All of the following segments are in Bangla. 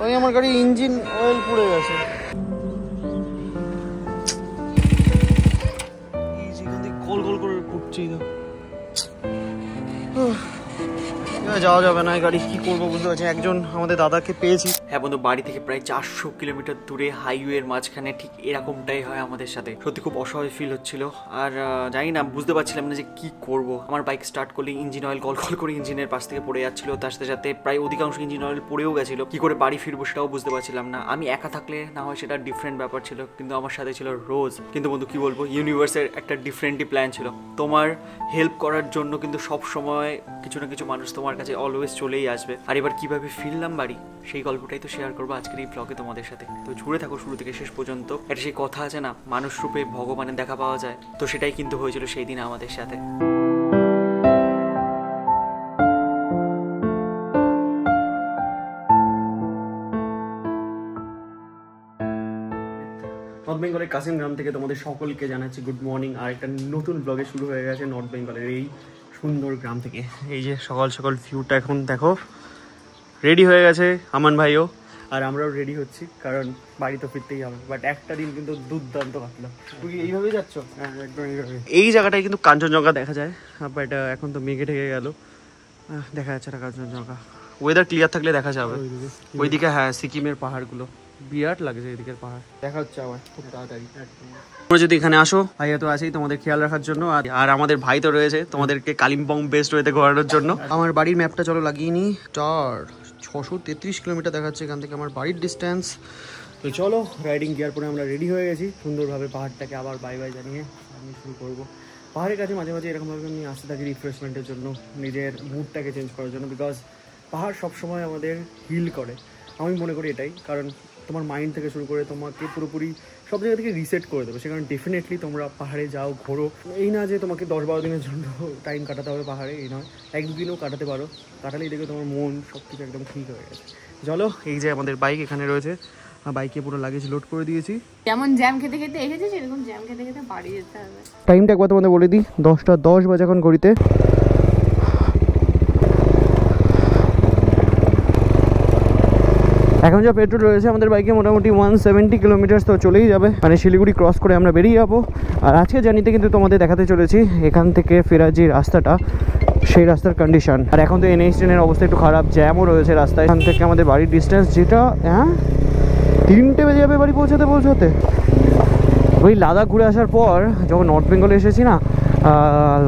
ভাই আমার গাড়ি ইঞ্জিন অয়েল পুড়ে গেছে। গোল গোল করে পুড়ছি তো, যাওয়া যাবে না। গাড়ি কি করবো বুঝতে পারছি। একজন আমাদের দাদাকে পেয়েছি। হ্যাঁ বন্ধু, বাড়ি থেকে প্রায় 400 কিলোমিটার দূরে হাইওয়ের মাঝখানে ঠিক এরকমটাই হয় আমাদের সাথে। সত্যি খুব অসহায় ফিল হচ্ছিল। আর জানি না, বুঝতে পারছিলাম না যে কি করব। আমার বাইক স্টার্ট করলে ইঞ্জিন অয়েল গল গল করে ইঞ্জিনের পাশ থেকে পড়ে যাচ্ছিল, তার সাথে সাথে প্রায় অধিকাংশ ইঞ্জিন অয়েল পড়েও গেছিল। কি করে বাড়ি ফিরবো সেটাও বুঝতে পারছিলাম না। আমি একা থাকলে না হয় সেটা ডিফারেন্ট ব্যাপার ছিল, কিন্তু আমার সাথে ছিল রোজ। কিন্তু বন্ধু কি বলবো, ইউনিভার্সের একটা ডিফারেন্টই প্ল্যান ছিল। তোমার হেল্প করার জন্য কিন্তু সব সময় কিছু না কিছু মানুষ তোমার কাছে অলওয়েজ চলেই আসবে। আর এবার কিভাবে ফিরলাম বাড়ি, সেই গল্পটাই তো শেয়ার করবো আজকের এই ব্লগে তোমাদের সাথে। তো জুড়ে থাকো শুরু থেকে শেষ পর্যন্ত। এটা সেই কথা আছে না, মানুষ রূপে ভগবানের দেখা পাওয়া যায়, তো সেটাই কিন্তু হয়েছিল সেই দিন আমাদের সাথে। নর্থ বেঙ্গলের কাসিম গ্রাম থেকে তোমাদের সকলকে জানাচ্ছি গুড মর্নিং। আর একটা নতুন ব্লগে শুরু হয়ে গেছে নর্থ বেঙ্গলের এই সুন্দর গ্রাম থেকে। এই যে সকাল সকাল ভিউটা এখন দেখো। রেডি হয়ে গেছে আমান ভাইও, আর আমরাও রেডি হচ্ছি, কারণ বাড়ি তো ফিরতেই হবে। বাট একটা দিন কিন্তু দুর্দান্ত কাটলাম। তুই এইভাবেই যাচ্ছ? হ্যাঁ একদম এইভাবে। এই জায়গাটায় কিন্তু কাঞ্চনজঙ্ঘা দেখা যায়, বাট এখন তো মেঘে ঢেকে গেল, দেখা যাচ্ছে না কাঞ্চনজঙ্ঘা। ওয়েদার ক্লিয়ার থাকলে দেখা যাবে ওইদিকে। হ্যাঁ, সিকিমের পাহাড়গুলো বিরাট লাগছে, এদিকের পাহাড় দেখা হচ্ছে আমার খুব তাড়াতাড়ি। তোমরা যদি এখানে আসো, ভাইয়া তো আছেই তোমাদের খেয়াল রাখার জন্য, আর আমাদের ভাই তো রয়েছে তোমাদেরকে কালিম্পং বেস্ট ওয়েতে ঘোরানোর জন্য। আমার বাড়ির ম্যাপটা চলো লাগিয়ে নিই। 633 কিলোমিটার দেখাচ্ছে এখান থেকে আমার বাড়ির ডিস্টেন্স। তো চলো, রাইডিং গিয়ার পরে আমরা রেডি হয়ে গেছি। সুন্দরভাবে পাহাড়টাকে আবার বাই বাই জানিয়ে আমি শুরু করবো। পাহাড়ের কাছে মাঝে মাঝে এরকমভাবে আমি আসতে থাকি রিফ্রেশমেন্টের জন্য, নিজের মুডটাকে চেঞ্জ করার জন্য। বিকজ পাহাড় সবসময় আমাদের হিল করে, আমি মনে করি এটাই। কারণ তোমার মাইন্ড থেকে শুরু করে তোমাকে পুরোপুরি সব জায়গা থেকে রিসেট করে দেবে। সেখানে ডেফিনেটলি তোমরা পাহাড়ে যাও, ঘোরো। এই না যে তোমাকে 10-12 দিনের জন্য টাইম কাটাতে হবে পাহাড়ে, এই নয়, একদিনও কাটাতে পারো। কাটালেই দেখবে তোমার মন সব কিছু একদম ঠিক হয়ে গেছে। চলো, এই যে আমাদের বাইক এখানে রয়েছে, বাইকে পুরো লাগেজ লোড করে দিয়েছি। যেমন জ্যাম খেতে খেতে এসেছে, সেরকম জ্যাম খেতে খেতে বাড়ি যেতে হবে। টাইমটা একবার তোমাদের বলে দিই, 10:10 বাজে এখন ঘড়িতে। এখন যা পেট্রোল রয়েছে আমাদের বাইকে মোটামুটি 170 কিলোমিটার তো চলেই যাবে, মানে শিলিগুড়ি ক্রস করে আমরা বেরিয়ে যাবো। আর আজকে জার্নিতে কিন্তু তোমাদের দেখাতে চলেছি এখান থেকে ফেরার যে রাস্তাটা, সেই রাস্তার কন্ডিশন। আর এখন তো NH10 এর অবস্থা একটু খারাপ, জ্যামও রয়েছে রাস্তায়। এখান থেকে আমাদের বাড়ির ডিস্টেন্স যেটা 3টে বেজে যাবে বাড়ি পৌঁছাতে। ওই লাদাখ ঘুরে আসার পর যখন নর্থ বেঙ্গলে এসেছি না,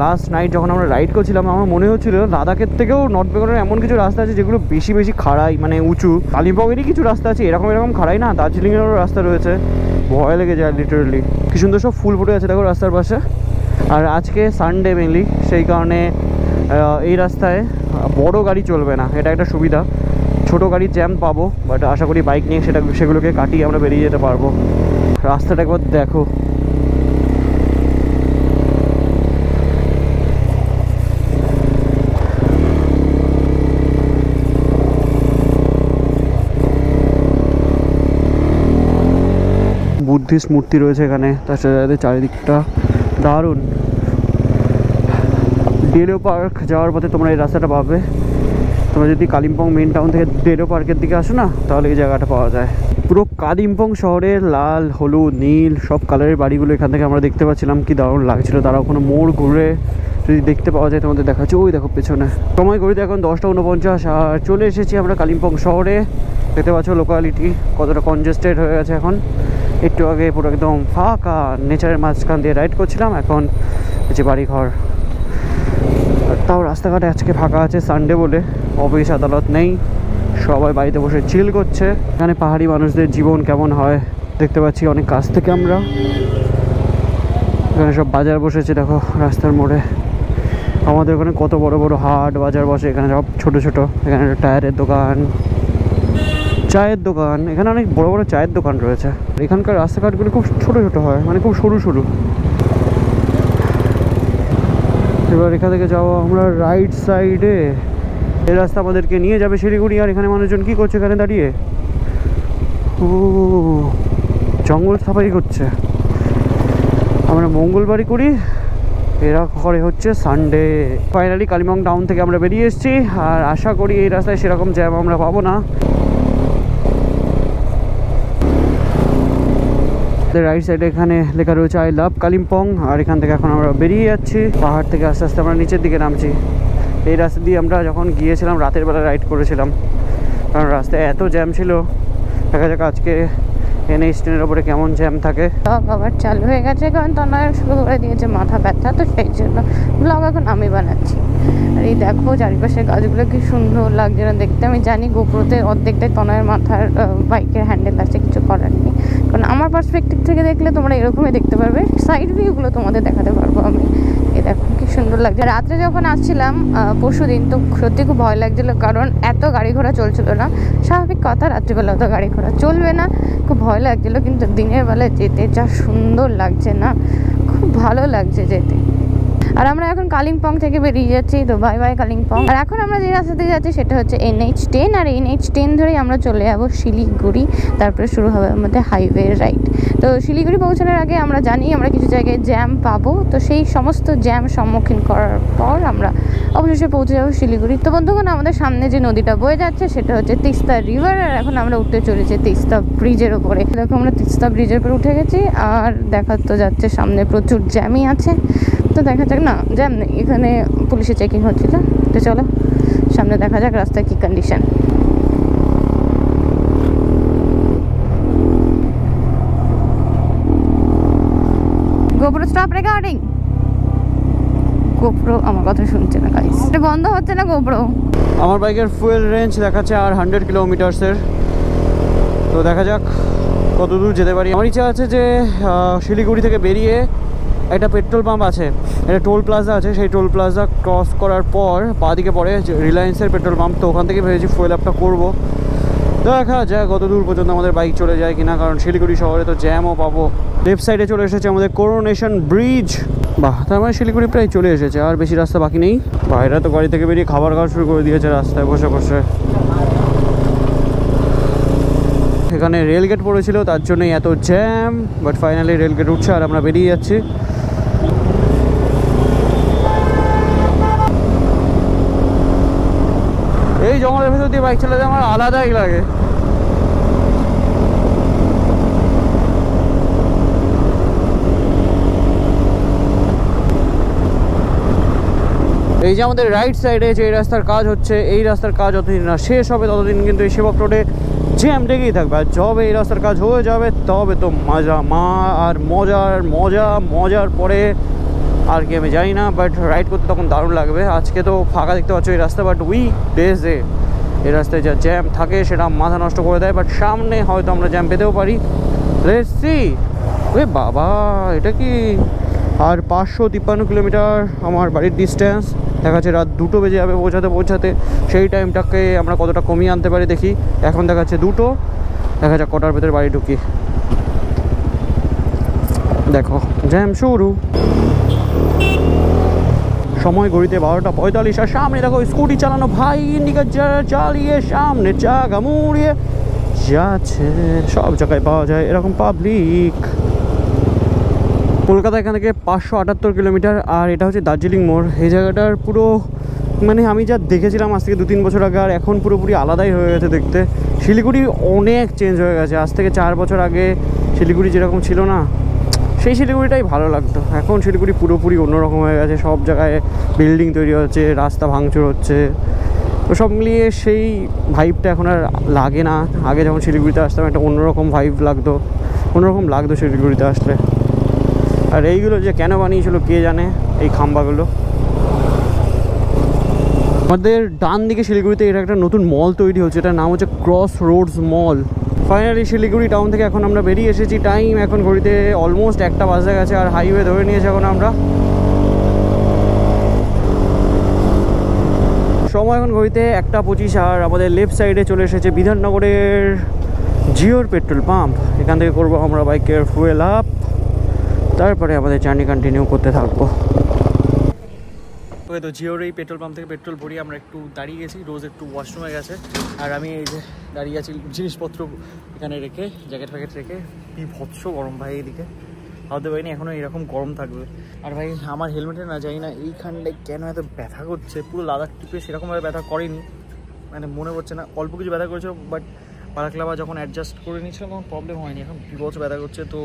লাস্ট নাইট যখন আমরা রাইড করছিলাম, আমার মনে হচ্ছিল লাদাখের থেকেও নর্থ বেঙ্গলের এমন কিছু রাস্তা আছে যেগুলো বেশি খাড়াই, মানে উঁচু। কালিম্পংয়েরই কিছু রাস্তা আছে এরকম খাড়াই না, দার্জিলিংয়েরও রাস্তা রয়েছে, ভয় লেগে যায় লিটারেলি। কি সুন্দর সব ফুল ফুটে আছে দেখো রাস্তার পাশে। আর আজকে সানডে মেনলি, সেই কারণে এই রাস্তায় বড় গাড়ি চলবে না, এটা একটা সুবিধা। ছোটো গাড়ির জ্যাম পাবো, বাট আশা করি বাইক নিয়ে সেগুলোকে কাটিয়ে আমরা বেরিয়ে যেতে পারবো। রাস্তাটা একবার দেখো, বুদ্ধিস্ট মূর্তি রয়েছে এখানে, তার সাথে চারিদিকটা দারুণ। ডেলো পার্ক যাওয়ার পথে তোমরা এই রাস্তাটা পাবে। তোমরা যদি কালিম্পং মেন টাউন থেকে ডেলো পার্কের দিকে আসো না, তাহলে এই জায়গাটা পাওয়া যায়। পুরো কালিম্পং শহরের লাল, হলুদ, নীল সব কালারের বাড়িগুলো এখান থেকে আমরা দেখতে পাচ্ছিলাম, কি দারুণ লাগছিল। তারাও কোনো মোড় ঘুরে যদি দেখতে পাওয়া যায় তোমাদের দেখাচ্ছে, ওই দেখো পেছনে। সময় ঘড়িতে এখন 10:49, আর চলে এসেছি আমরা কালিম্পং শহরে। দেখতে পাচ্ছ লোকালিটি কতটা কনজেস্টেড হয়ে গেছে এখন। একটু আগে পুরো একদম ফাঁকা, নেচারের মাঝখান দিয়ে রাইড করছিলাম, এখন হচ্ছে বাড়ি ঘর। তাও রাস্তাঘাটে আজকে ফাঁকা আছে, সানডে বলে, অফিস আদালত নেই, সবাই বাড়িতে বসে চিল করছে। এখানে পাহাড়ি মানুষদের জীবন কেমন হয় দেখতে পাচ্ছি অনেক কাছ থেকে আমরা। এখানে সব বাজার বসেছে দেখো রাস্তার মোড়ে। আমাদের ওখানে কত বড় বড় হাট বাজার বসে, এখানে সব ছোট ছোট। এখানে টায়ারের দোকান, চায়ের দোকান, এখানে অনেক বড় বড় চায়ের দোকান রয়েছে। এখানকার রাস্তাঘাটগুলো খুব ছোট ছোট হয়, মানে খুব সরু সরু। এবার এখান থেকে যাবো আমরা রাইট সাইডে, এই রাস্তা আমাদেরকে নিয়ে যাবে শিলিগুড়ি। আর এখানে মানুষজন কি করছে এখানে দাঁড়িয়ে? ও, জঙ্গল সাফারি করছে। আমরা মঙ্গলবারই করি, এরা করে হচ্ছে সানডে। ফাইনালি কালিম্পং টাউন থেকে আমরা বেরিয়ে এসেছি, আর আশা করি এই রাস্তায় সেরকম জ্যাম আমরা পাবো না। রাইট সাইডে এখানে লেখা রয়েছে আই লাভ কালিম্পং। আর এখান থেকে এখন আমরা বেরিয়ে যাচ্ছি পাহাড় থেকে আস্তে আস্তে আমরা নিচের দিকে নামছি। এই রাস্তা দিয়ে আমরা যখন গিয়েছিলাম রাতের বেলা রাইড করেছিলাম, কারণ রাস্তায় এত জ্যাম ছিল। দেখা যাক আজকে NH10 এর উপরে কেমন জ্যাম থাকে। ব্লগ আবার চালু হয়ে গেছে, কারণ তনয় শুরু করে দিয়েছে মাথা ব্যথা, তো সেই জন্য ব্লগ এখন আমি বানাচ্ছি। আর এই দেখো চারিপাশে গাছগুলো কি সুন্দর লাগছে না দেখতে। আমি জানি গোপ্রোতে অর্ধেকটাই তনয়ের মাথার বাইকের হ্যান্ডেল আছে, কিছু করার নেই, কারণ আমার পার্সপেক্টিভ থেকে দেখলে তোমরা এরকমই দেখতে পারবে। সাইড ভিউগুলো তোমাদের দেখাতে পারবো আমি। এই দেখো কি সুন্দর লাগছে। রাত্রে যখন আসছিলাম পরশু দিন, তো সত্যি খুব ভয় লাগছিল, কারণ এত গাড়ি ঘোড়া চলছিল না। স্বাভাবিক কথা, রাত্রিবেলা অত গাড়ি ঘোড়া চলবে না, খুব ভয় লাগছিল। কিন্তু দিনের বেলা যেতে যা সুন্দর লাগছে না, খুব ভালো লাগছে যেতে। আর আমরা এখন কালিম্পং থেকে বেরিয়ে যাচ্ছি, তো বাই বাই কালিম্পং। আর এখন আমরা যে রাস্তাতে যাচ্ছি সেটা হচ্ছে NH10, আর NH10 ধরেই আমরা চলে যাবো শিলিগুড়ি। তারপরে শুরু হবে আমাদের হাইওয়ে রাইড। তো শিলিগুড়ি পৌঁছানোর আগে আমরা জানি আমরা কিছু জায়গায় জ্যাম পাবো, তো সেই সমস্ত জ্যাম সম্মুখীন করার পর আমরা অবশেষে পৌঁছে যাবো শিলিগুড়ি। তো বন্ধুগণ, আমাদের সামনে যে নদীটা বয়ে যাচ্ছে সেটা হচ্ছে তিস্তা রিভার। আর এখন আমরা উঠতে চলেছি তিস্তা ব্রিজের ওপরে। দেখো আমরা তিস্তা ব্রিজের উপরে উঠে গেছি, আর দেখা তো যাচ্ছে সামনে প্রচুর জ্যামই আছে। তো দেখা যাক, না জ্যাম নেই, এখানে পুলিশের চেকিং হচ্ছিল। তো চলো সামনে দেখা যাক রাস্তায় কি condition. GoPro stop recording. GoPro আমার কথা শুনছে না গাইস, এটা বন্ধ হচ্ছে না গোপ্রো। আমার বাইকের ফুয়েল রেঞ্জ দেখাচ্ছে আর 100 কিলোমিটার্সের। তো দেখা যাক কত দূর যেতে পারি। আমার ইচ্ছা আছে যে শিলিগুড়ি থেকে বেরিয়ে একটা পেট্রোল পাম্প আছে, একটা টোল প্লাজা আছে, সেই টোল প্লাজা ক্রস করার পর বাঁদিকে পড়ে রিলায়েন্সের পেট্রোল পাম্প। তো ওখান থেকে ভেবেছি ফুয়েল আপটা করবো। দেখা যায় কত দূর পর্যন্ত আমাদের বাইক চলে যায় কিনা, কারণ শিলিগুড়ি শহরে তো জ্যামও পাবো। লেফট সাইডে চলে এসেছে আমাদের করোনেশন ব্রিজ। বাহ, তার মানে শিলিগুড়ি প্রায় চলে এসেছে, আর বেশি রাস্তা বাকি নেই। বাইরে তো গাড়ি থেকে বেরিয়ে খাবার খাওয়া শুরু করে দিয়েছে রাস্তায় বসে বসে। এখানে রেলগেট পড়েছিল, তার জন্যই এত জ্যাম। বাট ফাইনালি রেলগেট উঠছে আর আমরা বেরিয়ে যাচ্ছি। এই জঙ্গলের ভেতর দিয়ে বাইক চালাতে আমার আলাদাই লাগে। এই যে আমাদের রাইট সাইডে যে রাস্তার কাজ হচ্ছে, এই রাস্তার কাজ যতদিন না শেষ হবে ততদিন কিন্তু এই সেবক রোডে জ্যাম লেগেই থাকবে। আর যবে এই রাস্তার কাজ হয়ে যাবে তবে তো মজা আর মজার পরে আর কি আমি জানি না, বাট রাইড করতে তখন দারুণ লাগবে। আজকে তো ফাঁকা দেখতে পাচ্ছ এই রাস্তা, বাট উইক ডেজে এই রাস্তায় যা জ্যাম থাকে সেটা মাথা নষ্ট করে দেয়। বাট সামনে হয়তো আমরা জ্যাম পেতেও পারি, লেটস সি। ওরে বাবা, এটা কি? আর 553 কিলোমিটার আমার বাড়ির ডিস্টেন্স। দেখা যাচ্ছে রাত 2টো বেজে যাবে পৌঁছাতে। সেই টাইমটাকে আমরা কতটা কমিয়ে আনতে পারি দেখি। এখন দেখাচ্ছে 2টো, দেখা যাক কটার ভেতরে বাড়ি ঢুকি। দেখো জ্যাম শুরু। সময় ঘড়িতে 12:45। আর সামনে দেখো স্কুটি চালানো ভাই ইন্ডিকেটর চালিয়ে সামনে চাকা মুড়িয়ে যাচ্ছে। সব জায়গায় পাওয়া যায় এরকম পাবলিক। কলকাতা এখান থেকে 578 কিলোমিটার। আর এটা হচ্ছে দার্জিলিং মোড়। এই জায়গাটার পুরো মানে আমি যা দেখেছিলাম আজ থেকে 2-3 বছর আগে, আর এখন পুরোপুরি আলাদাই হয়ে গেছে দেখতে। শিলিগুড়ি অনেক চেঞ্জ হয়ে গেছে। আজ থেকে 4 বছর আগে শিলিগুড়ি যেরকম ছিল না, সেই শিলিগুড়িটাই ভালো লাগতো। এখন শিলিগুড়ি পুরোপুরি অন্যরকম হয়ে গেছে। সব জায়গায় বিল্ডিং তৈরি হচ্ছে, রাস্তা ভাঙচুর হচ্ছে। তো সব মিলিয়ে সেই ভাইবটা এখন আর লাগে না। আগে যখন শিলিগুড়িতে আসতাম একটা অন্যরকম ভাইব লাগতো, অন্যরকম লাগতো শিলিগুড়িতে আসলে। আর এইগুলো যে কেন বানিয়েছিল কে জানে, এই খাম্বাগুলো। আমাদের ডান দিকে শিলিগুড়িতে এটা একটা নতুন মল তৈরি হচ্ছে, এটার নাম হচ্ছে ক্রস রোডস মল। ফাইনালি শিলিগুড়ি টাউন থেকে এখন আমরা বেরিয়ে এসেছি। টাইম এখন ঘড়িতে অলমোস্ট 1টা বাজে গেছে, আর হাইওয়ে ধরে নিয়েছে এখন আমরা। সময় এখন ঘড়িতে 1:25। আর আমাদের লেফট সাইডে চলে এসেছে বিধাননগরের জিওর পেট্রোল পাম্প। এখান থেকে করবো আমরা বাইকের ফুয়েল আপ, তারপরে আমাদের জার্নি কন্টিনিউ করতে থাকবো। ওকে, তো জিওর এই পেট্রোল পাম্প থেকে পেট্রোল ভরিয়ে আমরা একটু দাঁড়িয়ে গেছি। রোজ একটু ওয়াশরুমে গেছে, আর আমি এই যে দাঁড়িয়ে আছি জিনিসপত্র এখানে রেখে, জ্যাকেট ফ্যাকেট রেখে। বিভৎস গরম ভাই, এদিকে ভাবতে পারিনি এখনও এরকম গরম থাকবে। আর ভাই আমার হেলমেটে না জানি না এইখানটায় কেন এত ব্যথা করছে। পুরো লাদাখ টিপে সেরকমভাবে ব্যথা করেনি, মানে মনে করছে না, অল্প কিছু ব্যথা করেছিল। বাট বারাকলাবা যখন অ্যাডজাস্ট করে নিয়েছিলাম তখন প্রবলেম হয়নি, এখন বিভৎস ব্যথা করছে। তো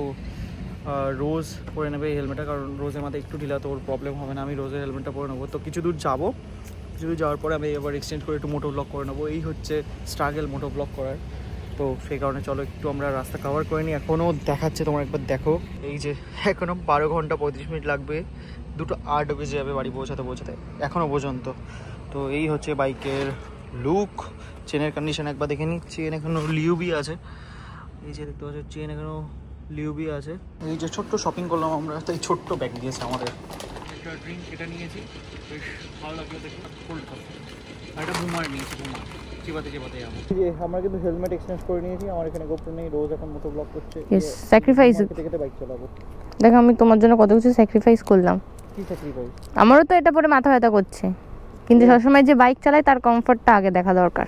রোজ পরে নেবে এই হেলমেটটা, কারণ রোজের মাথায় একটু ঢিলা, তো ওর প্রবলেম হবে না। আমি রোজের হেলমেটটা পরে নেবো। তো কিছু দূর যাবো, কিছু দূর যাওয়ার পরে আমি এবার এক্সচেঞ্জ করে একটু মোটো ব্লগ করে নেবো। এই হচ্ছে স্ট্রাগল মোটো ব্লগ করার। তো সেই কারণে চলো একটু আমরা রাস্তা কভার করে নিই। এখনও দেখাচ্ছে, তোমরা একবার দেখো, এই যে এখনও 12 ঘন্টা 35 মিনিট লাগবে, 2:08 বেজে যাবে বাড়ি পৌঁছাতে এখনও পর্যন্ত। তো এই হচ্ছে বাইকের লুক। চেনের কন্ডিশন একবার দেখে নিই। চেন এখনও লিউবি আছে, এই যে দেখতে পাচ্ছ চেন এখনও লিউবি আছে। এই যে ছোট্ট শপিং করলাম আমরা, তাই ছোট্ট ব্যাগ দিয়েছে আমাদের। একটা ড্রিঙ্ক এটা নিয়েছি, বেশ ভালো লাগলো দেখে, কোল্ড কফি। আর একটা বুমার নিয়েছি, বুমার চিবাতে যাবো। আমরা কিন্তু হেলমেট এক্সচেঞ্জ করে নিয়েছি। আমার এখানে গোপ্রো নেই, রোজ এখন মোটো ব্লগ করছে। স্যাক্রিফাইস বাইক চালাবো। দেখো আমি তোমার জন্য কত কিছু স্যাক্রিফাইস করলাম। কি স্যাক্রিফাইস? আমারও তো এটা পরে মাথা ব্যথা করছে, কিন্তু সবসময় যে বাইক চালায় তার কমফর্টটা আগে দেখা দরকার।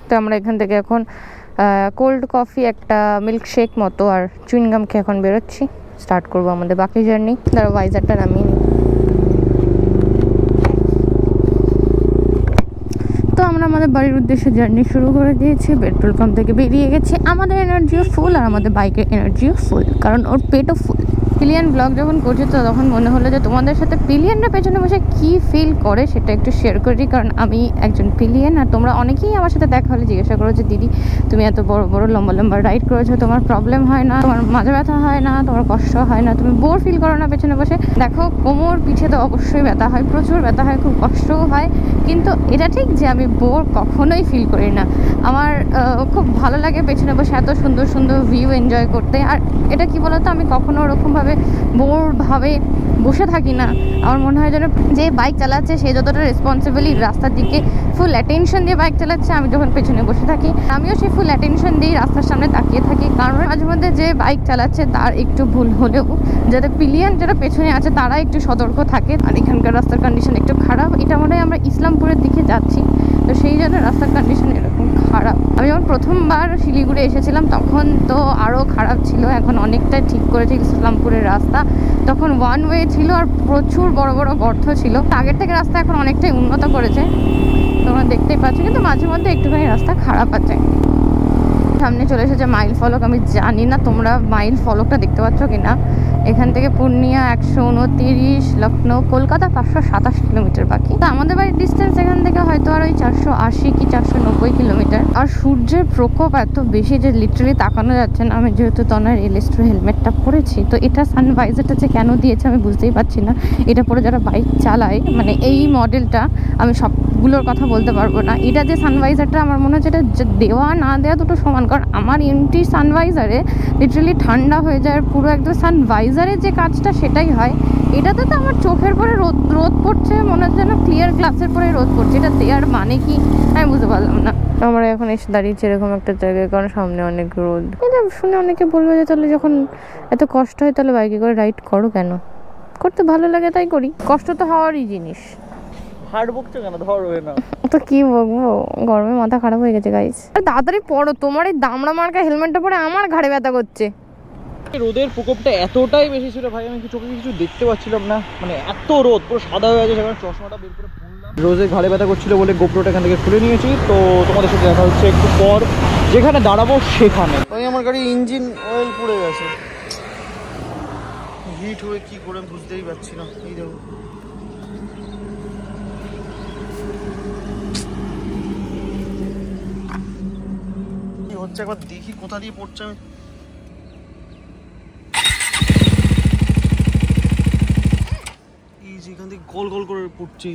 তো আমরা এখান থেকে এখন কোল্ড কফি, একটা মিল্কশেক মতো আর চুইংগাম খেয়ে এখন বেরোচ্ছি। স্টার্ট করবো আমাদের বাকি জার্নি। তারা ভাইজারটা নামিয়ে নিই। তো আমরা আমাদের বাড়ির উদ্দেশ্যে জার্নি শুরু করে দিয়েছি। পেট্রোল পাম্প থেকে বেরিয়ে গেছি। আমাদের এনার্জিও ফুল আর আমাদের বাইকের এনার্জিও ফুল, কারণ ওর পেটও ফুল। পিলিয়ান ব্লগ যখন করছি তো তখন মনে হলো যে তোমাদের সাথে পিলিয়ানরা পেছনে বসে কী ফিল করে সেটা একটু শেয়ার করি, কারণ আমি একজন পিলিয়ান। আর তোমরা অনেকেই আমার সাথে দেখা হলে জিজ্ঞাসা করো যে দিদি তুমি এত বড় বড় লম্বা লম্বা রাইড করেছো, তোমার প্রবলেম হয় না, তোমার মাথা ব্যথা হয় না, তোমার কষ্ট হয় না, তুমি বোর ফিল করো না পেছনে বসে? দেখো, কোমর পিঠে তো অবশ্যই ব্যথা হয়, প্রচুর ব্যথা হয়, খুব কষ্টও হয়, কিন্তু এটা ঠিক যে আমি বোর কখনোই ফিল করি না। আমার খুব ভালো লাগে পেছনে বসে এত সুন্দর সুন্দর ভিউ এনজয় করতে। আর এটা কি বলতো, আমি কখনো ওরকমভাবে বোরভাবে বসে থাকি না। আমার মনে হয় যেন যে বাইক চালাচ্ছে সে যতটা রেসপন্সিবলি রাস্তার দিকে ফুল অ্যাটেনশন দিয়ে বাইক চালাচ্ছে, আমি যখন পেছনে বসে থাকি আমিও সেই ফুল অ্যাটেনশন দিয়েই রাস্তার সামনে তাকিয়ে থাকি। কারণ মাঝে মধ্যে যে বাইক চালাচ্ছে তার একটু ভুল হলেও যাতে পিলিয়ান যারা পেছনে আছে তারা একটু সতর্ক থাকে। আর এখানকার রাস্তার কন্ডিশন একটু খারাপ। এটা মনে হয় আমরা ইসলামপুরের দিকে যাচ্ছি, তো সেই জন্য রাস্তার কন্ডিশন এরকম খারাপ। আমি যখন প্রথমবার শিলিগুড়ি এসেছিলাম তখন তো আরও খারাপ ছিল, এখন অনেকটাই ঠিক করেছে ইসলামপুরের রাস্তা। তখন ওয়ান ওয়ে ছিল আর প্রচুর বড় বড় গর্ত ছিল। আগের থেকে রাস্তা এখন অনেকটাই উন্নত করেছে, তোমরা দেখতেই পাচ্ছ, কিন্তু মাঝে মধ্যে একটুখানি রাস্তা খারাপ আছে। সামনে চলে এসেছে মাইল ফলক। আমি জানি না তোমরা মাইল ফলকটা দেখতে পাচ্ছ কিনা। এখান থেকে পূর্ণিয়া 129, লখনৌ, কলকাতা 527 কিলোমিটার বাকি। তো আমাদের বাড়ির ডিস্টেন্স এখান থেকে হয়তো আর ওই 480 কি 490 কিলোমিটার। আর সূর্যের প্রকোপ এত বেশি যে লিটারালি তাকানো যাচ্ছে না। আমি যেহেতু তনার এলএস্ট্রো হেলমেটটা পরেছি, তো এটা সানভাইজারটা যে কেন দিয়েছে আমি বুঝতেই পারছি না। এটা পরে যারা বাইক চালায়, মানে এই মডেলটা, আমি সবগুলোর কথা বলতে পারবো না, এটা যে সানভাইজারটা আমার মনে হচ্ছে এটা দেওয়া না দেওয়া দুটো সমান। কারণ আমার এমটি সানভাইজারে লিটারালি ঠান্ডা হয়ে যায়, পুরো একদম সানভাইজারের যে কাজটা সেটাই হয়। এটাতে তো আমার চোখের পরে রোদ পড়ছে, মনে হচ্ছে যেন ক্লিয়ার গ্লাসের পরে রোদ পড়ছে। এটা দেওয়ার মানে কি আমি বুঝতে পারলাম না। আমরা এখন এসে দাঁড়িয়েছি এরকম একটা জায়গায়, কারণ সামনে অনেক রোদ। এটা শুনে অনেকে বলবে যে তাহলে যখন এত কষ্ট হয় তাহলে বাইকে করে রাইড করো কেন? করতে ভালো লাগে তাই করি, কষ্ট তো হওয়ারই জিনিস। হার্ড বকছো কেন? ধরবে না তো কি বলবো, গরমে মাথা খারাপ হয়ে গেছে গাইস। তাড়াতাড়ি পড়ো, তোমার এই দামড়া মার্কা হেলমেটটা পরে আমার ঘাড়ে ব্যথা করছে। রোদের প্রকোপটা এতটাই বেশি ছিল ভাই, আমি চোখে কিছু দেখতে পাচ্ছিলাম না, মানে এত রোদ, পুরো সাদা হয়ে গেছে। সেখানে চশমাটা বের করে পড়লাম। রোজে ঘাড়ে ব্যথা করছিল বলে গোপ্রোটা এখান থেকে খুলে নিয়েছি। তো তোমাদের সাথে দেখা হচ্ছে একটু পর, যেখানে দাঁড়াবো সেখানে। ওই আমার গাড়ি ইঞ্জিন অয়েল পুড়ে গেছে, হিট হয়ে কি করে বুঝতেই পারছি না। এই দেখো, কি হচ্ছে একবার দেখি কোথা দিয়ে পড়ছে। আমি এখান থেকে গোল গোল করে পড়ছে।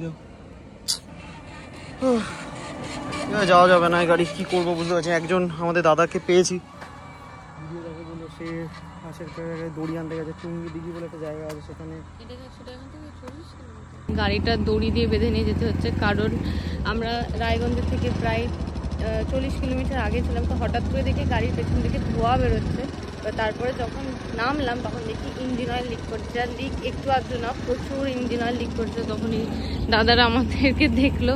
যাওয়া যাবে না গাড়ি, কি করবো বুঝতে পারছি। একজন আমাদের দাদাকে পেয়েছি, ভিডিও দেখে বললো সে পাশের জায়গায় দড়ি আনতে গেছে, চুঙ্গি দিঘি বলে একটা জায়গা আছে সেখানে। গাড়িটা দড়ি দিয়ে বেঁধে নিয়ে যেতে হচ্ছে, কারণ আমরা রায়গঞ্জ থেকে প্রায় 40 কিলোমিটার আগে ছিলাম। তো হঠাৎ করে দেখি গাড়ির পেছন থেকে ধোঁয়া বেরোচ্ছে। তারপরে যখন নামলাম তখন দেখি ইঞ্জিন অয়েল লিক করছে, আর লিক একটু আধটু না, প্রচুর ইঞ্জিন অয়েল লিক করছে। তখনই দাদারা আমাদেরকে দেখলো,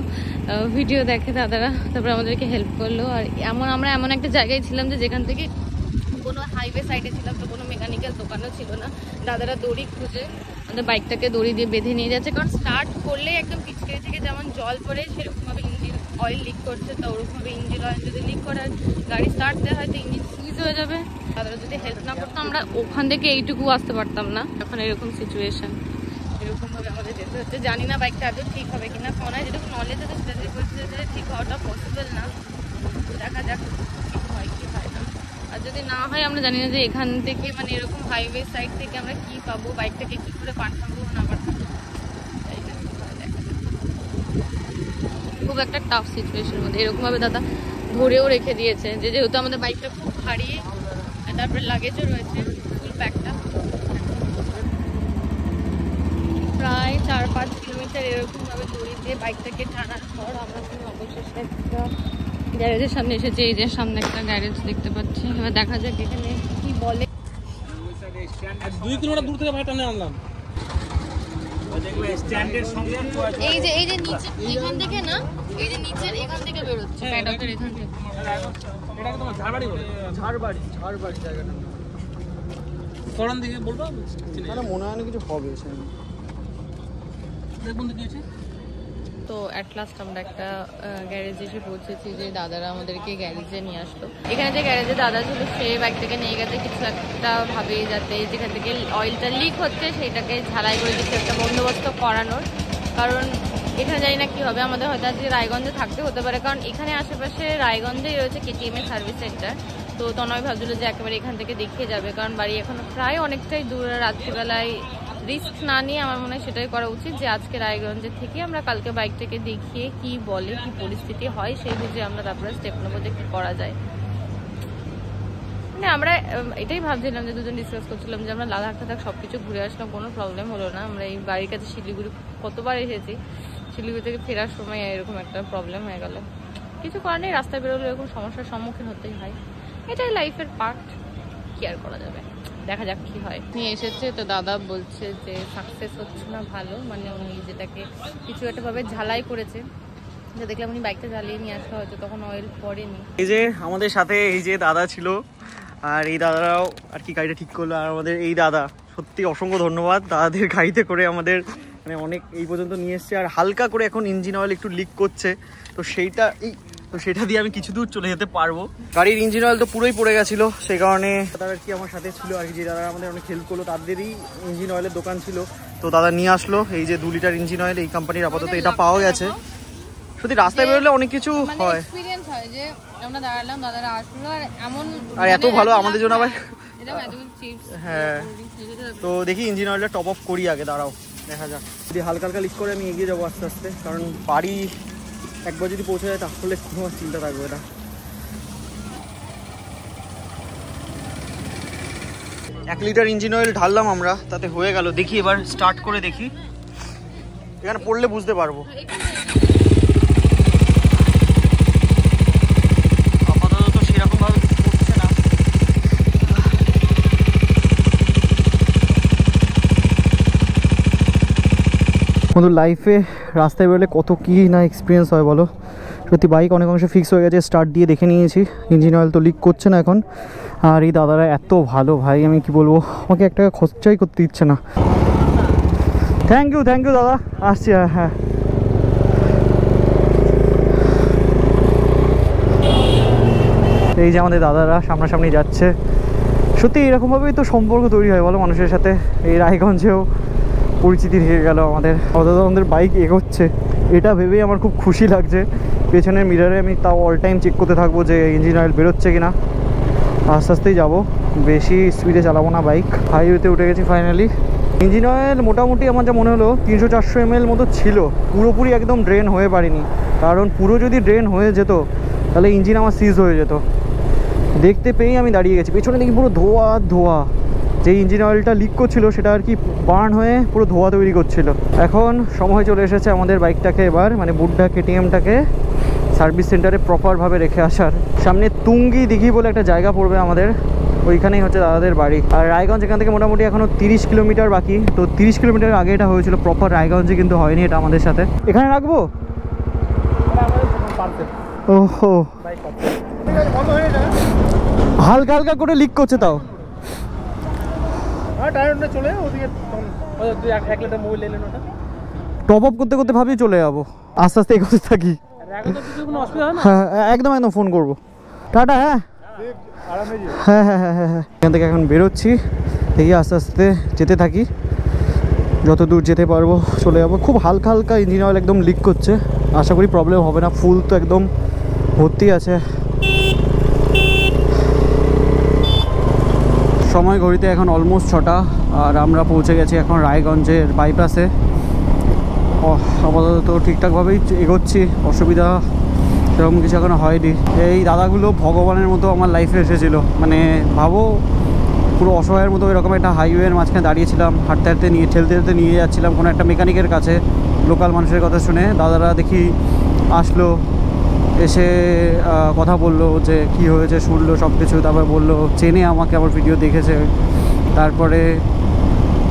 ভিডিও দেখে দাদারা, তারপরে আমাদেরকে হেল্প করলো। আর আমরা এমন একটা জায়গায় ছিলাম যে যেখান থেকে কোনো হাইওয়ে সাইডে ছিলাম, তো কোনো মেকানিক্যাল দোকানও ছিল না। দাদারা দড়ি খুঁজে আমাদের বাইকটাকে দড়ি দিয়ে বেঁধে নিয়ে যাচ্ছে, কারণ স্টার্ট করলে একদম পিছকে থেকে যেমন জল পড়ে সেরকমভাবে ইঞ্জিন অয়েল লিক করছে। তো ওরকমভাবে ইঞ্জিন অয়েল যদি লিক করে গাড়ি স্টার্ট দেওয়া হয় তো ইঞ্জিন সিজ হয়ে যাবে। দাদারা যদি হেল্প না করতো আমরা ওখান থেকে এইটুকু আসতে পারতাম না। এখন এরকম সিচুয়েশন, এরকম ভাবে আমাদের যেতে হচ্ছে। জানি না বাইকটা আদৌ ঠিক হবে কিনা, ফোনে যেটুকু নলেজ আছে সেটা দিয়ে বলছে যে ঠিক হওয়াটা পসিবল না। দেখা যাক ঠিক হয় কি হয় না। আর যদি না হয় আমরা জানি না যে এখান থেকে মানে এরকম হাইওয়ে সাইড থেকে আমরা কি পাবো, বাইকটাকে কি করে পাঠাবো না পাঠাবো, খুব একটা টাফ সিচুয়েশনের মধ্যে। এরকমভাবে দাদা ধরেও রেখে দিয়েছে যে যেহেতু আমাদের বাইকটা খুব ভারী, তারপরে লাগেজও রয়েছে ফুল প্যাকটা। প্রায় 4-5 কিলোমিটার এরকমভাবে দড়ি দিয়ে বাইকটাকে টানার পর আমরা অবশেষে একটা গ্যারেজের সামনে এসেছি। এই যে সামনে একটা গ্যারেজ দেখতে পাচ্ছি। এবার দেখা যাক এখানে কি বলে। 2 কিলোমিটার দূর থেকে ভাইটা নিয়ে আনলাম। এই যে নিচে এখান থেকে না, এই যে নিচের এখান থেকে বের হচ্ছে প্যাডকের এখান থেকে। এটাকে তোমার ঝাড়বাড়ি বলে। ঝাড়বাড়ি জায়গাটা কোন দিকে বলবো? আরে মনে হয় না কিছু হবে সেখানে। দেখুন কি আছে। তো অ্যাট লাস্ট আমরা একটা গ্যারেজে এসে পৌঁছেছি, যে দাদারা আমাদেরকে গ্যারেজে নিয়ে আসলো। এখানে যে গ্যারেজে দাদা ছিল সে বাইক থেকে নিয়ে গেছে কিছু একটা ভাবে, যাতে যেখান থেকে অয়েলটা লিক হচ্ছে সেইটাকে ঝালাই করে কিছু একটা বন্দোবস্ত করানোর। কারণ এখানে জানি না কি হবে, আমাদের হয়তো আজকে রায়গঞ্জে থাকতে হতে পারে, কারণ এখানে আশেপাশে রায়গঞ্জেই রয়েছে KTM এর সার্ভিস সেন্টার। তো তনয় ভাবছিল যে একেবারে এখান থেকে দেখিয়ে যাবে, কারণ বাড়ি এখন প্রায় অনেকটাই দূর। রাত্রিবেলায় রিস্ক না নিয়ে আমার মনে হয় সেটাই করা উচিত, যে আজকে রায়গঞ্জের থেকে আমরা কালকে বাইকটাকে দেখিয়ে কি বলে কি পরিস্থিতি হয় সেই বুঝে আমরা তারপরে স্টেপ নেবো যে কি করা যায়। মানে আমরা এটাই ভাবছিলাম, যে দুজন ডিসকাস করছিলাম যে আমরা লাদাখ টাদাখ সবকিছু ঘুরে আসলাম, কোনো প্রবলেম হলো না। আমরা এই বাড়ির কাছে শিলিগুড়ি কতবার এসেছি, শিলিগুড়ি থেকে ফেরার সময় এরকম একটা প্রবলেম হয়ে গেল। কিছু করার নেই, রাস্তায় বেরোলে এরকম সমস্যার সম্মুখীন হতেই হয়, এটাই লাইফের পার্ট, কি আর করা যাবে। দেখা যাক কি হয়। নিয়ে এসেছে তো দাদা বলছে যে সাকসেস হচ্ছে না ভালো, মানে উনি যেটাকে কিছু একটা ভাবে ঝালাই করেছে, যে দেখলাম উনি বাইকটা জ্বালিয়ে নিয়ে আসা হয়তো তখন অয়েল পড়েনি। এই যে আমাদের সাথে এই যে দাদা ছিল, আর এই দাদারাও আর কি গাড়িটা ঠিক করলো। আর আমাদের এই দাদা, সত্যি অসংখ্য ধন্যবাদ দাদাদের, গাড়িতে করে আমাদের মানে অনেক এই পর্যন্ত নিয়ে এসছে। আর হালকা করে এখন ইঞ্জিন অয়েল একটু লিক করছে, তো সেটা দিয়ে আমি কিছু দূর চলে যেতে পারবো। গাড়ির ইঞ্জিন অয়েল তো পুরোই পড়ে গেছিলো, সেই কারণে দাদা আর কি আমার সাথে ছিল আর কি, যে দাদা আমাদের অনেক হেল্প করলো। তাদেরই ইঞ্জিন অয়েলের দোকান ছিল, তো দাদা নিয়ে আসলো এই যে 2 লিটার ইঞ্জিন অয়েল। এই কোম্পানির আপাতত এটা পাওয়া গেছে। সত্যি রাস্তায় বেরোলে অনেক কিছু হয়, এক্সপেরিয়েন্স হয় যে আমরা দাঁড়ালাম, দাদারা আসলো, আর এমন আর এত ভালো আমাদের জন্য আবার। চিপস। হ্যাঁ, তো দেখি ইঞ্জিন অয়েলটা টপ অফ করি আগে, দাঁড়াও দেখা যাক। যদি হালকা হালকা লিক করে আমি এগিয়ে যাবো আস্তে আস্তে, কারণ বাড়ি একবার যদি পৌঁছে যায় তাহলে কোনো চিন্তা থাকবে না। 1 লিটার ইঞ্জিন অয়েল ঢাললাম আমরা, তাতে হয়ে গেল। দেখি এবার স্টার্ট করে দেখি, এখানে পড়লে বুঝতে পারবো। আপাতত তো সেরকম ভাবে পড়ছে না। বন্ধু, লাইফে রাস্তায় বেরোলে কত কি না এক্সপিরিয়েন্স হয় বলো। সত্যি বাইক অনেক অংশে ফিক্স হয়ে গেছে, স্টার্ট দিয়ে দেখে নিয়েছি, ইঞ্জিন অয়েল তো লিক করছে না এখন। আর এই দাদারা এত ভালো ভাই, আমি কি বলবো, আমাকে 1 টাকা খরচাই করতে দিচ্ছে না। থ্যাংক ইউ দাদা, আসছি। হ্যাঁ, এই যে আমাদের দাদারা সামনাসামনি যাচ্ছে। সত্যি এরকমভাবেই তো সম্পর্ক তৈরি হয় বলো মানুষের সাথে। এই রায়গঞ্জেও পরিচিতি থেকে গেল আমাদের। অন্তত আমাদের বাইক এগোচ্ছে, এটা ভেবেই আমার খুব খুশি লাগছে। পেছনের মিরারে আমি তাও অল টাইম চেক করতে থাকবো যে ইঞ্জিন অয়েল বেরোচ্ছে কিনা। আস্তে আস্তেই যাবো, বেশি স্পিডে চালাবো না বাইক। হাইওয়েতে উঠে গেছি ফাইনালি। ইঞ্জিন অয়েল মোটামুটি আমার যা মনে হলো 300-400 ml মতো ছিল, পুরোপুরি একদম ড্রেন হয়ে পারিনি। কারণ পুরো যদি ড্রেন হয়ে যেত তাহলে ইঞ্জিন আমার সিজ হয়ে যেত। দেখতে পেয়েই আমি দাঁড়িয়ে গেছি, পেছনে দেখি পুরো ধোয়া। যে ইঞ্জিন অয়েলটা লিক করছিল সেটা আর কি বার্ন হয়ে পুরো ধোয়া তৈরি করছিল। এখন সময় চলে এসেছে আমাদের বাইকটাকে এবার মানে বুড্ডা KTMটাকে সার্ভিস সেন্টারে প্রপারভাবে রেখে আসার। সামনে তুঙ্গি দিঘি বলে একটা জায়গা পড়বে আমাদের, ওইখানেই হচ্ছে দাদাদের বাড়ি। আর রায়গঞ্জ এখান থেকে মোটামুটি এখনও 30 কিলোমিটার বাকি। তো 30 কিলোমিটার আগে এটা হয়েছিল, প্রপার রায়গঞ্জে কিন্তু হয়নি এটা আমাদের সাথে। এখানে রাখবো। ওহো, হালকা হালকা করে লিক করছে তাও। টপ আপ করতে করতে ভাবি চলে যাবো, আস্তে আস্তে এগোতে থাকি। হ্যাঁ, একদম ফোন করবো। টাটা। হ্যাঁ, হ্যাঁ হ্যাঁ হ্যাঁ হ্যাঁ হ্যাঁ, এখান থেকে এখন বেরোচ্ছি, দেখি আস্তে আস্তে যেতে থাকি, যত দূর যেতে পারবো চলে যাবো। খুব হালকা হালকা ইঞ্জিন অয়েল একদম লিক করছে, আশা করি প্রবলেম হবে না, ফুল তো একদম ভর্তি আছে। সময় ঘড়িতে এখন অলমোস্ট 6টা, আর আমরা পৌঁছে গেছি এখন রায়গঞ্জের বাইপাসে। আপাতত ঠিকঠাকভাবেই এগোচ্ছি, অসুবিধা সেরকম কিছু এখনো হয়নি। এই দাদাগুলো ভগবানের মতো আমার লাইফে এসেছিল, মানে ভাবো পুরো অসহায়ের মতো এরকম একটা হাইওয়ের মাঝখানে দাঁড়িয়েছিলাম, হাঁটতে হাঁটতে ঠেলতে ঠেলতে নিয়ে যাচ্ছিলাম কোনো একটা মেকানিকের কাছে। লোকাল মানুষের কথা শুনে দাদারা দেখি আসলো, এসে কথা বললো যে কি হয়েছে, শুনলো সব কিছু, তারপর বললো চেনে আমাকে, আমার ভিডিও দেখেছে। তারপরে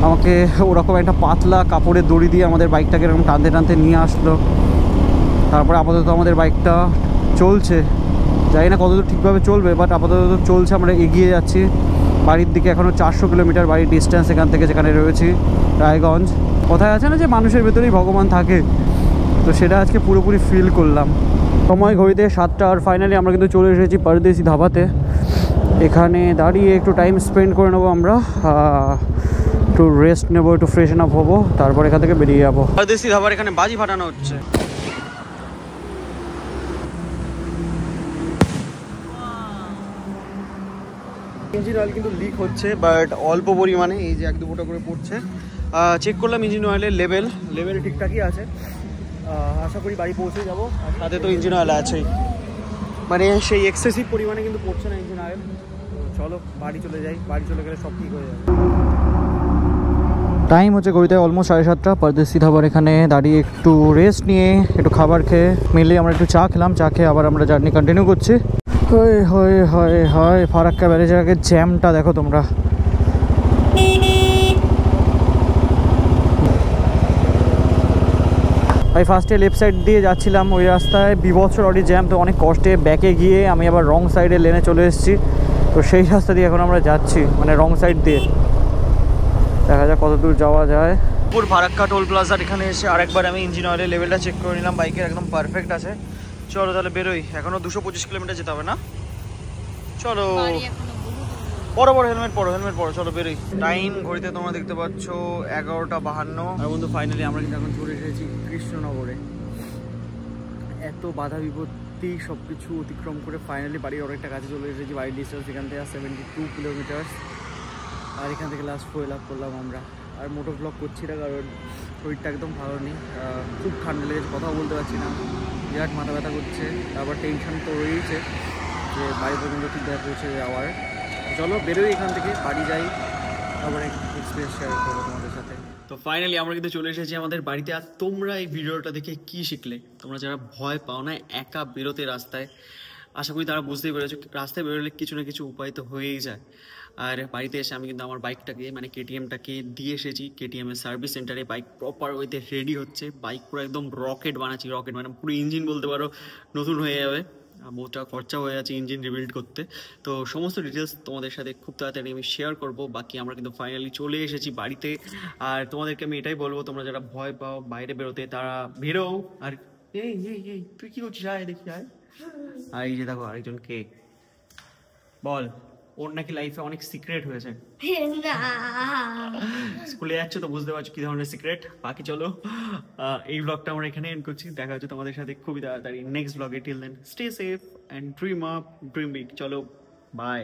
আমাকে ওরকম একটা পাতলা কাপড়ের দড়ি দিয়ে আমাদের বাইকটাকে এরকম টানতে টানতে নিয়ে আসলো। তারপরে আপাতত আমাদের বাইকটা চলছে, জানি না কতদূর ঠিকভাবে চলবে, বাট আপাতত চলছে, আমরা এগিয়ে যাচ্ছি বাড়ির দিকে। এখনও 400 কিলোমিটার বাড়ির ডিস্টেন্স এখান থেকে, যেখানে রয়েছি রায়গঞ্জ। কথায় আছে না যে মানুষের ভেতরেই ভগবান থাকে, তো সেটা আজকে পুরোপুরি ফিল করলাম। সময় ঘড়িতে 7টা, আর ফাইনালি আমরা কিন্তু চলে এসেছি পারদেশি ধাবাতে। এখানে দাঁড়িয়ে একটু টাইম স্পেন্ড করে নেবো আমরা, একটু রেস্ট নেবো, একটু ফ্রেশন আপ হবো, তারপর এখান থেকে বেরিয়ে যাবো। পারদেশি ধাবার এখানে বাজি ফাটানো হচ্ছে। ইঞ্জিন অয়েল কিন্তু লিক হচ্ছে, বাট অল্প পরিমাণে, এই যে 1-2 ফোঁটা করে পড়ছে। চেক করলাম ইঞ্জিন অয়েলের লেভেল ঠিকঠাকই আছে। আশা করি বাড়ি পৌঁছে যাবো। আর সাথে তো ইঞ্জিন অয়েল আছেই, মানে সেই এক্সেসিভ পরিমাণে কিন্তু পড়ছে না ইঞ্জিন অয়েল। চলো বাড়ি চলে যাই, বাড়ি চলে গেলে সব ঠিক হয়ে যাবে। টাইম হচ্ছে ঘড়িতে অলমোস্ট 7:30। পারদেশি ধাবার এখানে দাঁড়িয়ে একটু রেস্ট নিয়ে একটু খাবার খেয়ে মেনলি আমরা একটু চা খেলাম, চা খেয়ে আবার আমরা জার্নি কন্টিনিউ করছি। হয় হয় হয় হয় ফারাক্কা ব্যারেজের আগে জ্যামটা দেখো তোমরা। ভাই ফার্স্টে লেফট সাইড দিয়ে যাচ্ছিলাম, ওই রাস্তায় বিভৎস রডি জ্যাম, তো অনেক কষ্টে ব্যাকে গিয়ে আমি আবার রং সাইডে লেনে চলে এসেছি। তো সেই রাস্তা দিয়ে এখন আমরা যাচ্ছি, মানে রং সাইড দিয়ে। দেখা যাক কত দূর যাওয়া যায়। পুর ফারাক্কা টোল প্লাজার এখানে এসে আরেকবার আমি ইঞ্জিন অয়েলের লেভেলটা চেক করে নিলাম, বাইকের একদম পারফেক্ট আছে। চলো তাহলে বেরোই, এখনও 225 কিলোমিটার যেতে হবে না? চলো পরো হেলমেট পরো, চলো বেরোই। টাইম ঘড়িতে তোমরা দেখতে পাচ্ছ 11:52। আর বন্ধু ফাইনালি আমরা কিন্তু এখন চলে এসেছি কৃষ্ণনগরে। এত বাধা বিপত্তি সব কিছু অতিক্রম করে ফাইনালি বাড়ির অনেকটা কাছে চলে এসেছি। বাড়ির ডিস্টেন্স এখান থেকে 72 কিলোমিটার। আর এখান থেকে লাস্ট ফুয়েল আপ করলাম আমরা। আর মোটো ব্লগ করছি না, কারণ শরীরটা একদম ভালো নেই, খুব ঠান্ডা লেগেছে, কথাও বলতে পারছি না, বিরাট মাথা ব্যথা করছে। তারপর টেনশন তো রয়েছে যে বাড়ি পর্যন্ত ঠিকঠাক পৌঁছে যাওয়ার। চলো বেরোই এখান থেকে, বাড়ি যাই, তারপরে এক্সপিরিয়েন্স শেয়ার করবো তোমাদের সাথে। তো ফাইনালি আমরা কিন্তু চলে এসেছি আমাদের বাড়িতে। আর তোমরা এই ভিডিওটা দেখে কি শিখলে? তোমরা যারা ভয় পাও না একা বেরোতে রাস্তায়, আশা করি তারা বুঝতেই পেরেছো রাস্তায় বেরোলে কিছু না কিছু উপায় তো হয়েই যায়। আর বাড়িতে এসে আমি কিন্তু আমার বাইকটাকে, মানে কেটিএমটাকে দিয়ে এসেছি কেটিএমের সার্ভিস সেন্টারে। বাইক প্রপার ওয়েতে রেডি হচ্ছে, বাইক পুরো একদম রকেট বানাচ্ছি, রকেট মানে পুরো ইঞ্জিন বলতে পারো নতুন হয়ে যাবে। বহুটা খরচা হয়ে আছে ইঞ্জিন রিবিল্ড করতে। তো সমস্ত ডিটেলস তোমাদের সাথে খুব তাড়াতাড়ি আমি শেয়ার করবো। বাকি আমরা কিন্তু ফাইনালি চলে এসেছি বাড়িতে। আর তোমাদেরকে আমি এটাই বলবো, তোমরা যারা ভয় পাও বাইরে বেরোতে তারা বেরো। আর এই এই এই তুই কি করছিস? আয় দেখি আয়। আর এই যে দেখো আরেকজন কে, বল ওর নাকি লাইফে অনেক সিক্রেট হয়েছে। স্কুলে যাচ্ছে তো বুঝতে পারছো কি ধরনের সিক্রেট। বাকি চলো এই ব্লগটা আমরা এখানে এন্ড করছি। দেখা হচ্ছে তোমাদের সাথে খুবই তাড়াতাড়ি নেক্সট ব্লগে। Till then stay safe and dream up, dream big. চলো বাই।